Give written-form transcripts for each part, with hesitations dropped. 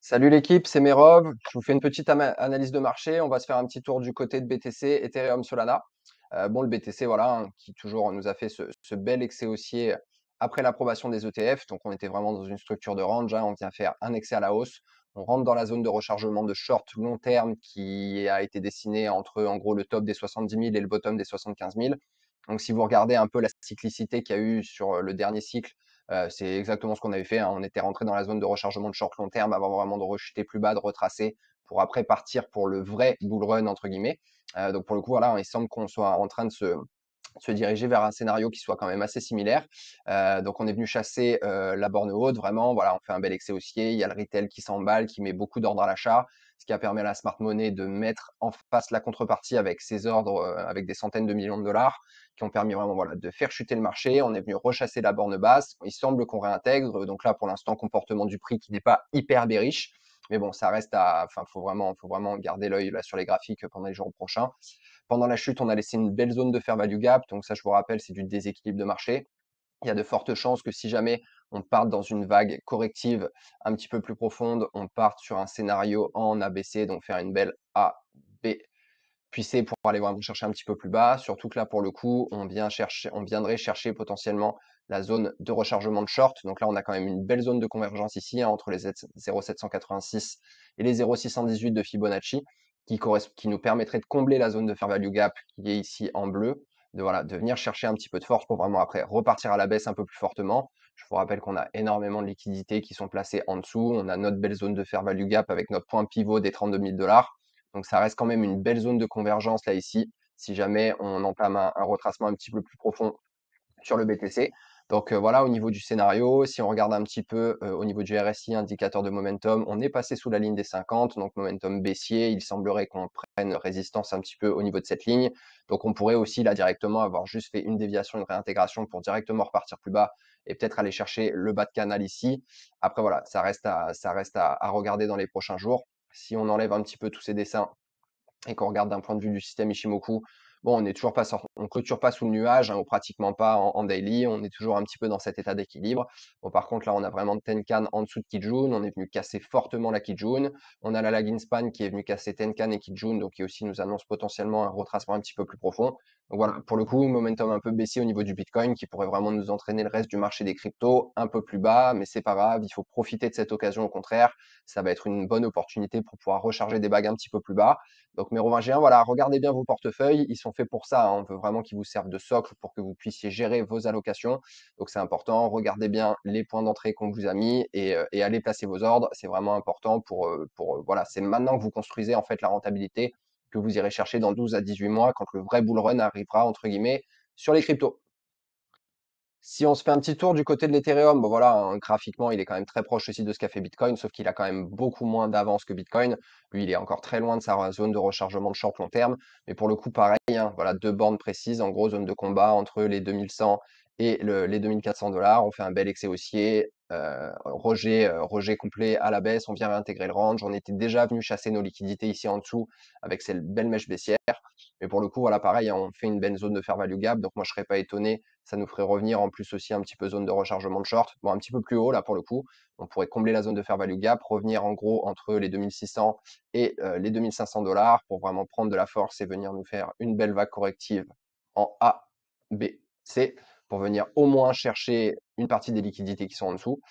Salut l'équipe, c'est Merov. Je vous fais une petite analyse de marché. On va se faire un petit tour du côté de BTC, Ethereum, Solana. Bon, le BTC, voilà, hein, qui toujours nous a fait ce bel excès haussier après l'approbation des ETF. Donc, on était vraiment dans une structure de range, hein. On vient faire un excès à la hausse. On rentre dans la zone de rechargement de short long terme qui a été dessinée entre, en gros, le top des 70 000 et le bottom des 75 000. Donc, si vous regardez un peu la cyclicité qu'il y a eu sur le dernier cycle, c'est exactement ce qu'on avait fait, hein. On était rentré dans la zone de rechargement de short long terme avant vraiment de rechuter plus bas, de retracer pour après partir pour le vrai bull run entre guillemets. Donc pour le coup, voilà, il semble qu'on soit en train de se diriger vers un scénario qui soit quand même assez similaire. Donc on est venu chasser la borne haute, vraiment, voilà, on fait un bel excès haussier, il y a le retail qui s'emballe, qui met beaucoup d'ordre à l'achat, ce qui a permis à la smart money de mettre en face la contrepartie avec ses ordres, avec des centaines de millions de dollars, qui ont permis vraiment voilà, de faire chuter le marché. On est venu rechasser la borne basse, il semble qu'on réintègre, donc là pour l'instant comportement du prix qui n'est pas hyper bearish, mais bon, ça reste à, enfin, faut vraiment garder l'œil là sur les graphiques pendant les jours prochains. Pendant la chute, on a laissé une belle zone de fair value gap. Donc ça, je vous rappelle, c'est du déséquilibre de marché. Il y a de fortes chances que si jamais on parte dans une vague corrective un petit peu plus profonde, on parte sur un scénario en ABC, donc faire une belle A, B, puis C pour aller vraiment chercher un petit peu plus bas. Surtout que là, pour le coup, on viendrait chercher potentiellement la zone de rechargement de short. Donc là, on a quand même une belle zone de convergence ici, hein, entre les 0,786 et les 0,618 de Fibonacci, qui nous permettrait de combler la zone de fair value gap qui est ici en bleu, de venir chercher un petit peu de force pour vraiment après repartir à la baisse un peu plus fortement. Je vous rappelle qu'on a énormément de liquidités qui sont placées en dessous. On a notre belle zone de fair value gap avec notre point pivot des 32 000 dollars. Donc ça reste quand même une belle zone de convergence là ici, si jamais on entame un retracement un petit peu plus profond sur le BTC. Donc voilà, au niveau du scénario, si on regarde un petit peu au niveau du RSI, indicateur de momentum, on est passé sous la ligne des 50, donc momentum baissier. Il semblerait qu'on prenne résistance un petit peu au niveau de cette ligne. Donc on pourrait aussi là directement avoir juste fait une déviation, une réintégration pour directement repartir plus bas et peut-être aller chercher le bas de canal ici. Après voilà, ça reste à regarder dans les prochains jours. Si on enlève un petit peu tous ces dessins et qu'on regarde d'un point de vue du système Ishimoku, bon, on n'est toujours pas on clôture pas sous le nuage, hein, ou pratiquement pas en daily, on est toujours un petit peu dans cet état d'équilibre. Bon, par contre, là, on a vraiment Tenkan en dessous de Kijun, on est venu casser fortement la Kijun, on a la lagging span qui est venu casser Tenkan et Kijun, donc qui aussi nous annonce potentiellement un retracement un petit peu plus profond. Donc voilà, pour le coup, momentum un peu baissier au niveau du Bitcoin qui pourrait vraiment nous entraîner le reste du marché des cryptos un peu plus bas, mais c'est pas grave, il faut profiter de cette occasion au contraire, ça va être une bonne opportunité pour pouvoir recharger des bagues un petit peu plus bas. Donc mérovingiens, voilà, regardez bien vos portefeuilles, ils sont faits pour ça, hein. On veut vraiment qu'ils vous servent de socle pour que vous puissiez gérer vos allocations. Donc c'est important, regardez bien les points d'entrée qu'on vous a mis et allez placer vos ordres. C'est vraiment important voilà, c'est maintenant que vous construisez en fait la rentabilité que vous irez chercher dans 12 à 18 mois quand le vrai bull run arrivera, entre guillemets, sur les cryptos. Si on se fait un petit tour du côté de l'Ethereum, bon voilà, hein, graphiquement, il est quand même très proche aussi de ce qu'a fait Bitcoin, sauf qu'il a quand même beaucoup moins d'avance que Bitcoin. Lui, il est encore très loin de sa zone de rechargement de short long terme. Mais pour le coup, pareil, hein, voilà, deux bornes précises, en gros, zone de combat entre les 2100 et les 2400 dollars. On fait un bel excès haussier, rejet complet à la baisse. On vient réintégrer le range. On était déjà venu chasser nos liquidités ici en dessous avec ces belles mèches baissières. Mais pour le coup, voilà, pareil, hein, on fait une belle zone de fair value gap. Donc moi, je serais pas étonné, ça nous ferait revenir en plus aussi un petit peu zone de rechargement de short. Bon, un petit peu plus haut là pour le coup. On pourrait combler la zone de fair value gap, revenir en gros entre les 2600 et les 2500 dollars pour vraiment prendre de la force et venir nous faire une belle vague corrective en A, B, C pour venir au moins chercher une partie des liquidités qui sont en dessous,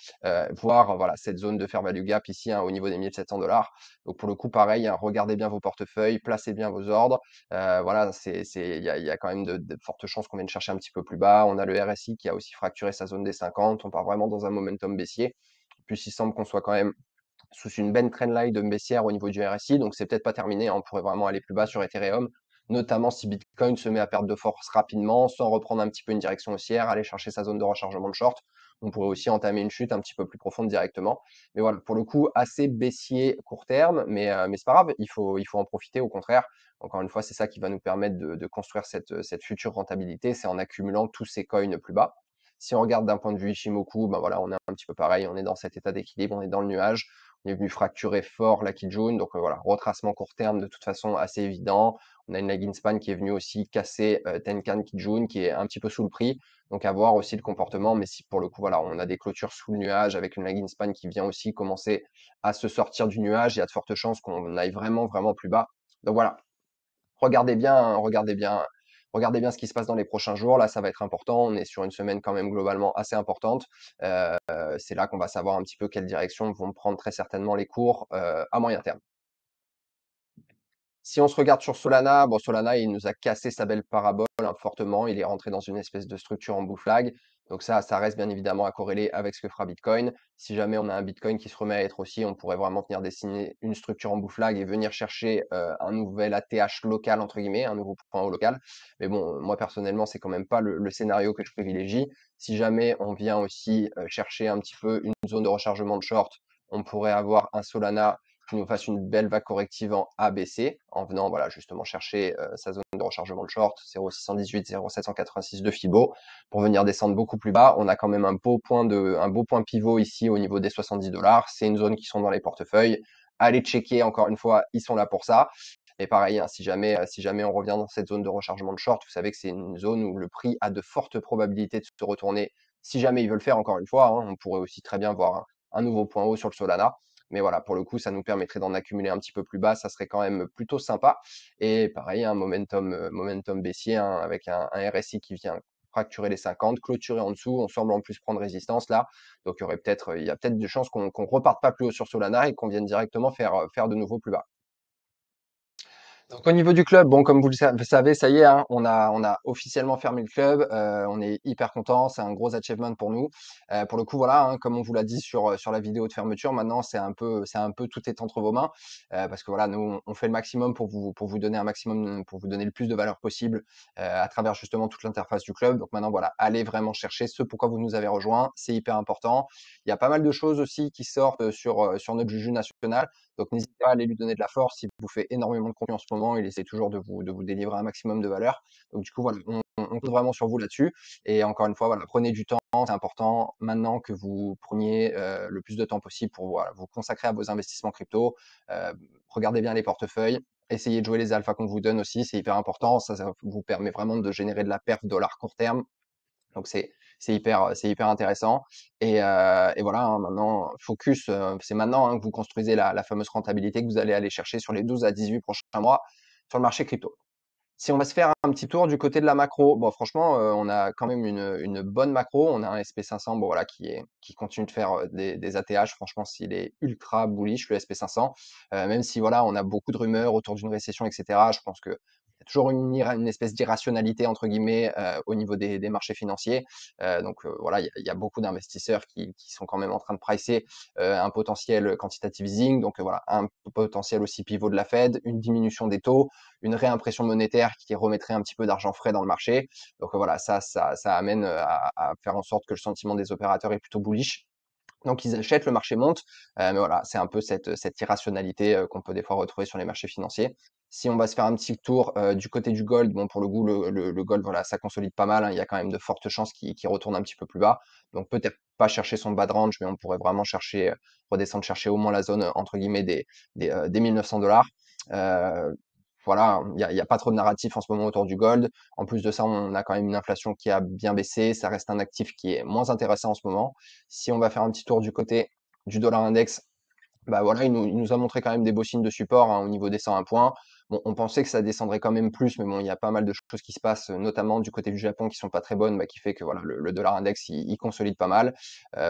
voir voilà, cette zone de fair value gap ici, hein, au niveau des 1700 dollars. Donc pour le coup, pareil, hein, regardez bien vos portefeuilles, placez bien vos ordres. Voilà, il y a quand même de fortes chances qu'on vienne chercher un petit peu plus bas. On a le RSI qui a aussi fracturé sa zone des 50. On part vraiment dans un momentum baissier. Puis il semble qu'on soit quand même sous une belle trendline de baissière au niveau du RSI, donc c'est peut-être pas terminé, hein. On pourrait vraiment aller plus bas sur Ethereum, notamment si Bitcoin se met à perdre de force rapidement, sans reprendre un petit peu une direction haussière, aller chercher sa zone de rechargement de short. On pourrait aussi entamer une chute un petit peu plus profonde directement. Mais voilà, pour le coup, assez baissier court terme, mais c'est pas grave, il faut en profiter au contraire. Encore une fois, c'est ça qui va nous permettre de construire cette future rentabilité, c'est en accumulant tous ces coins plus bas. Si on regarde d'un point de vue Ishimoku, ben voilà, on est un petit peu pareil, on est dans cet état d'équilibre, on est dans le nuage. Il est venu fracturer fort la Kijun, donc voilà, retracement court terme de toute façon assez évident. On a une leg span qui est venue aussi casser Tenkan Kijun, qui est un petit peu sous le prix. Donc à voir aussi le comportement, mais si pour le coup, voilà, on a des clôtures sous le nuage avec une leg span qui vient aussi commencer à se sortir du nuage, il y a de fortes chances qu'on aille vraiment, vraiment plus bas. Donc voilà, regardez bien, hein, regardez bien ce qui se passe dans les prochains jours. Là, ça va être important. On est sur une semaine quand même globalement assez importante. C'est là qu'on va savoir un petit peu quelle direction vont prendre très certainement les cours à moyen terme. Si on se regarde sur Solana, bon, Solana, il nous a cassé sa belle parabole hein, fortement. Il est rentré dans une espèce de structure en bull flag. Donc ça reste bien évidemment à corréler avec ce que fera Bitcoin. Si jamais on a un Bitcoin qui se remet à être aussi, on pourrait vraiment venir dessiner une structure en bull flag et venir chercher un nouvel ATH local, entre guillemets, un nouveau point haut local. Mais bon, moi personnellement, c'est quand même pas le scénario que je privilégie. Si jamais on vient aussi chercher un petit peu une zone de rechargement de short, on pourrait avoir un Solana qui nous fasse une belle vague corrective en ABC, en venant voilà, justement chercher sa zone de rechargement de short, 0,618, 0,786 de Fibo, pour venir descendre beaucoup plus bas. On a quand même un beau point pivot ici au niveau des 70 $. C'est une zone qui sont dans les portefeuilles. Allez checker, encore une fois, ils sont là pour ça. Et pareil, hein, si jamais on revient dans cette zone de rechargement de short, vous savez que c'est une zone où le prix a de fortes probabilités de se retourner. Si jamais ils veulent faire, encore une fois, hein, on pourrait aussi très bien voir un nouveau point haut sur le Solana. Mais voilà, pour le coup, ça nous permettrait d'en accumuler un petit peu plus bas. Ça serait quand même plutôt sympa. Et pareil, un momentum baissier hein, avec un RSI qui vient fracturer les 50, clôturer en dessous. On semble en plus prendre résistance là. Donc il y a peut-être des chances qu'on reparte pas plus haut sur Solana et qu'on vienne directement faire de nouveau plus bas. Donc au niveau du club, bon comme vous le savez, ça y est, hein, on a officiellement fermé le club. On est hyper content, c'est un gros achievement pour nous. Pour le coup, voilà, hein, comme on vous l'a dit sur la vidéo de fermeture, maintenant c'est un peu tout est entre vos mains parce que voilà, nous on fait le maximum pour vous donner un maximum, pour vous donner le plus de valeur possible à travers justement toute l'interface du club. Donc maintenant voilà, allez vraiment chercher ce pourquoi vous nous avez rejoint, c'est hyper important. Il y a pas mal de choses aussi qui sortent sur notre Juju national. Donc n'hésitez pas à aller lui donner de la force. Il vous fait énormément de contenu en ce moment. Il essaie toujours de vous délivrer un maximum de valeur. Donc du coup, voilà, on compte vraiment sur vous là-dessus. Et encore une fois, voilà, prenez du temps. C'est important maintenant que vous preniez le plus de temps possible pour voilà, vous consacrer à vos investissements crypto. Regardez bien les portefeuilles. Essayez de jouer les alphas qu'on vous donne aussi. C'est hyper important. Ça vous permet vraiment de générer de la perte dollar court terme. Donc c'est hyper intéressant. Et voilà, hein, maintenant, focus, c'est maintenant hein, que vous construisez la fameuse rentabilité que vous allez aller chercher sur les 12 à 18 prochains mois sur le marché crypto. Si on va se faire un petit tour du côté de la macro, bon franchement, on a quand même une bonne macro. On a un SP500, bon voilà, qui continue de faire des ATH. Franchement, s'il est ultra bullish, le SP500. Même si voilà, on a beaucoup de rumeurs autour d'une récession, etc. Je pense que il y a toujours une espèce d'irrationalité entre guillemets au niveau des marchés financiers. Donc voilà, il y a beaucoup d'investisseurs qui sont quand même en train de pricer un potentiel quantitative easing. Donc voilà, un potentiel aussi pivot de la Fed, une diminution des taux, une réimpression monétaire qui remettrait un petit peu d'argent frais dans le marché. Donc voilà, ça amène à faire en sorte que le sentiment des opérateurs est plutôt bullish. Donc ils achètent, le marché monte, mais voilà, c'est un peu cette irrationalité qu'on peut des fois retrouver sur les marchés financiers. Si on va se faire un petit tour du côté du gold, bon pour le coup le gold voilà, ça consolide pas mal, hein, il y a quand même de fortes chances qu'il retourne un petit peu plus bas. Donc peut-être pas chercher son bas de range, mais on pourrait vraiment chercher redescendre chercher au moins la zone entre guillemets des 1900 $. Voilà, il y a pas trop de narratif en ce moment autour du gold. En plus de ça, on a quand même une inflation qui a bien baissé. Ça reste un actif qui est moins intéressant en ce moment. Si on va faire un petit tour du côté du dollar index, bah voilà, il nous a montré quand même des beaux signes de support hein, au niveau des 101 points. Bon, on pensait que ça descendrait quand même plus, mais bon, il y a pas mal de choses qui se passent, notamment du côté du Japon, qui sont pas très bonnes, bah, qui fait que voilà, le dollar index, il consolide pas mal.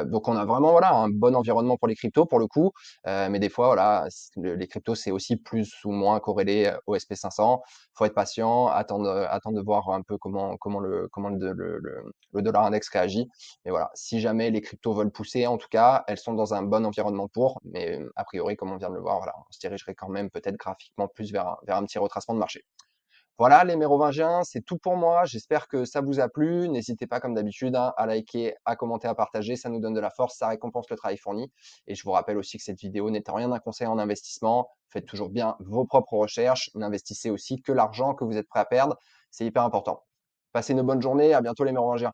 Donc on a vraiment voilà un bon environnement pour les cryptos pour le coup, mais des fois voilà, les cryptos c'est aussi plus ou moins corrélé au SP500. Faut être patient, attendre de voir un peu comment le dollar index réagit. Mais voilà, si jamais les cryptos veulent pousser, en tout cas, elles sont dans un bon environnement pour. Mais a priori, comme on vient de le voir, voilà, on se dirigerait quand même peut-être graphiquement plus vers un petit retracement de marché. Voilà les mérovingiens, c'est tout pour moi. J'espère que ça vous a plu. N'hésitez pas, comme d'habitude, hein, à liker, à commenter, à partager. Ça nous donne de la force, ça récompense le travail fourni. Et je vous rappelle aussi que cette vidéo n'est en rien un conseil en investissement. Faites toujours bien vos propres recherches. N'investissez aussi que l'argent que vous êtes prêt à perdre. C'est hyper important. Passez une bonne journée. À bientôt les mérovingiens.